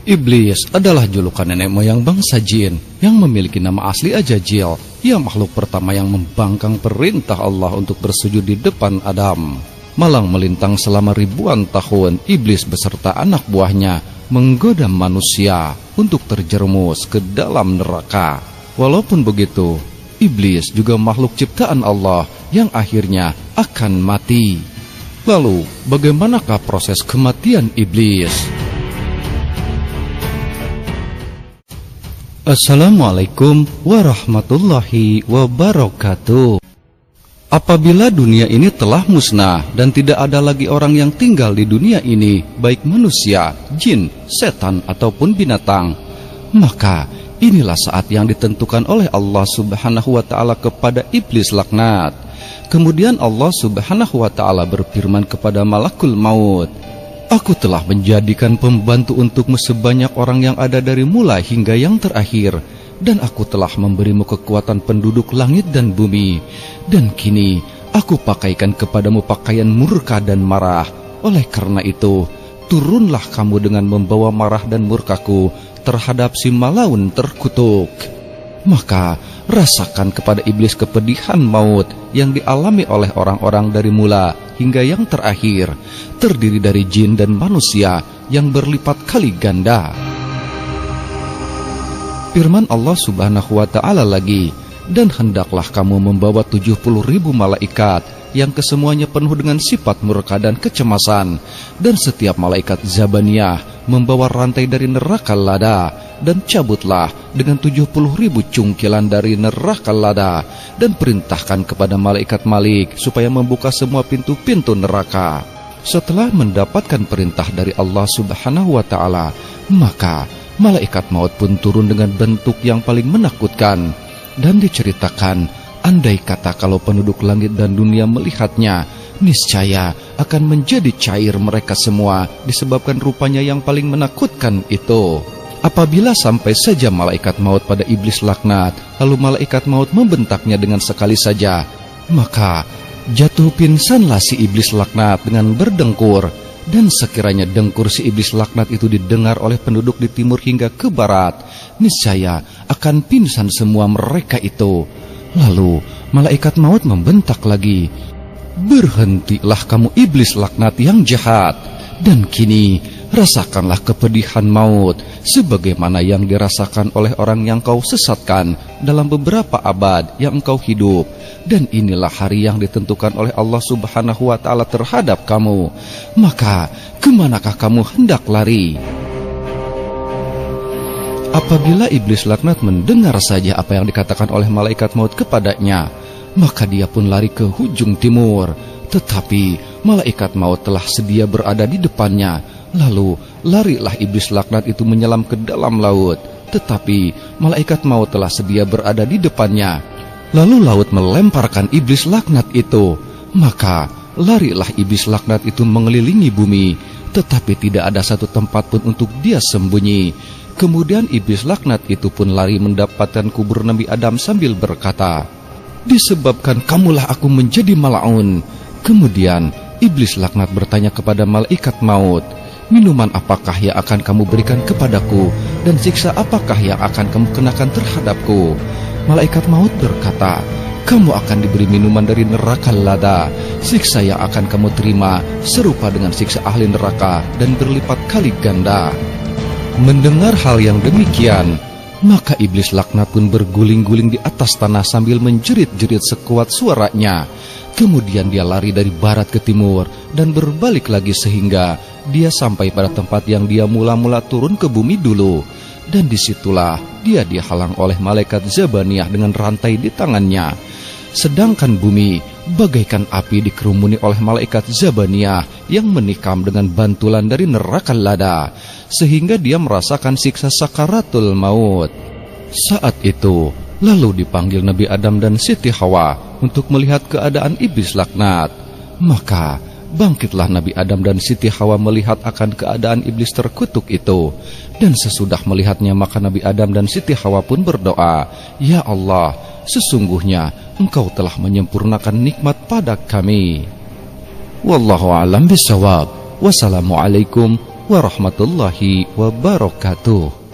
Iblis adalah julukan nenek moyang bangsa jin yang memiliki nama asli Ajajil. Ia makhluk pertama yang membangkang perintah Allah untuk bersujud di depan Adam. Malang melintang selama ribuan tahun, iblis beserta anak buahnya menggoda manusia untuk terjerumus ke dalam neraka. Walaupun begitu, iblis juga makhluk ciptaan Allah yang akhirnya akan mati. Lalu, bagaimanakah proses kematian iblis? Assalamualaikum warahmatullahi wabarakatuh. Apabila dunia ini telah musnah dan tidak ada lagi orang yang tinggal di dunia ini, baik manusia, jin, setan ataupun binatang, maka inilah saat yang ditentukan oleh Allah Subhanahu wa Ta'ala kepada iblis laknat. Kemudian Allah Subhanahu wa Ta'ala berfirman kepada malakul maut, "Aku telah menjadikan pembantu untukmu sebanyak orang yang ada dari mulai hingga yang terakhir, dan aku telah memberimu kekuatan penduduk langit dan bumi, dan kini aku pakaikan kepadamu pakaian murka dan marah. Oleh karena itu, turunlah kamu dengan membawa marah dan murkaku terhadap si Malaun terkutuk." Maka rasakan kepada iblis kepedihan maut yang dialami oleh orang-orang dari mula hingga yang terakhir, terdiri dari jin dan manusia yang berlipat kali ganda. Firman Allah Subhanahu wa Ta'ala lagi, "Dan hendaklah kamu membawa 70.000 malaikat yang kesemuanya penuh dengan sifat murka dan kecemasan, dan setiap malaikat Zabaniyah membawa rantai dari neraka lada, dan cabutlah dengan 70.000 cungkilan dari neraka lada, dan perintahkan kepada malaikat Malik supaya membuka semua pintu-pintu neraka." Setelah mendapatkan perintah dari Allah Subhanahu wa Ta'ala, maka malaikat maut pun turun dengan bentuk yang paling menakutkan, dan diceritakan, andai kata kalau penduduk langit dan dunia melihatnya, niscaya akan menjadi cair mereka semua disebabkan rupanya yang paling menakutkan itu. Apabila sampai saja malaikat maut pada iblis laknat, lalu malaikat maut membentaknya dengan sekali saja, maka jatuh pingsanlah si iblis laknat dengan berdengkur. Dan sekiranya dengkur si iblis laknat itu didengar oleh penduduk di timur hingga ke barat, niscaya akan pingsan semua mereka itu. Lalu malaikat maut membentak lagi, "Berhentilah kamu iblis laknat yang jahat, dan kini rasakanlah kepedihan maut sebagaimana yang dirasakan oleh orang yang kau sesatkan dalam beberapa abad yang engkau hidup. Dan inilah hari yang ditentukan oleh Allah Subhanahu wa Ta'ala terhadap kamu. Maka kemanakah kamu hendak lari?" Apabila iblis laknat mendengar saja apa yang dikatakan oleh malaikat maut kepadanya, maka dia pun lari ke hujung timur. Tetapi malaikat maut telah sedia berada di depannya. Lalu larilah iblis laknat itu menyelam ke dalam laut. Tetapi malaikat maut telah sedia berada di depannya. Lalu laut melemparkan iblis laknat itu. Maka larilah iblis laknat itu mengelilingi bumi, tetapi tidak ada satu tempat pun untuk dia sembunyi. Kemudian iblis laknat itu pun lari mendapatkan kubur Nabi Adam sambil berkata, "Disebabkan kamulah aku menjadi malaun." Kemudian iblis laknat bertanya kepada malaikat maut, "Minuman apakah yang akan kamu berikan kepadaku, dan siksa apakah yang akan kamu kenakan terhadapku?" Malaikat maut berkata, "Kamu akan diberi minuman dari neraka lada. Siksa yang akan kamu terima serupa dengan siksa ahli neraka dan berlipat kali ganda." Mendengar hal yang demikian, maka iblis laknat pun berguling-guling di atas tanah sambil menjerit-jerit sekuat suaranya. Kemudian dia lari dari barat ke timur dan berbalik lagi sehingga dia sampai pada tempat yang dia mula-mula turun ke bumi dulu. Dan disitulah dia dihalang oleh malaikat Zabaniyah dengan rantai di tangannya. Sedangkan bumi bagaikan api dikerumuni oleh malaikat Zabaniyah yang menikam dengan bantulan dari neraka lada, sehingga dia merasakan siksa sakaratul maut. Saat itu lalu dipanggil Nabi Adam dan Siti Hawa untuk melihat keadaan iblis laknat. Maka bangkitlah Nabi Adam dan Siti Hawa melihat akan keadaan iblis terkutuk itu. Dan sesudah melihatnya, maka Nabi Adam dan Siti Hawa pun berdoa, "Ya Allah, sesungguhnya Engkau telah menyempurnakan nikmat pada kami." Wallahu a'lam bishawab. Wassalamualaikum warahmatullahi wabarakatuh.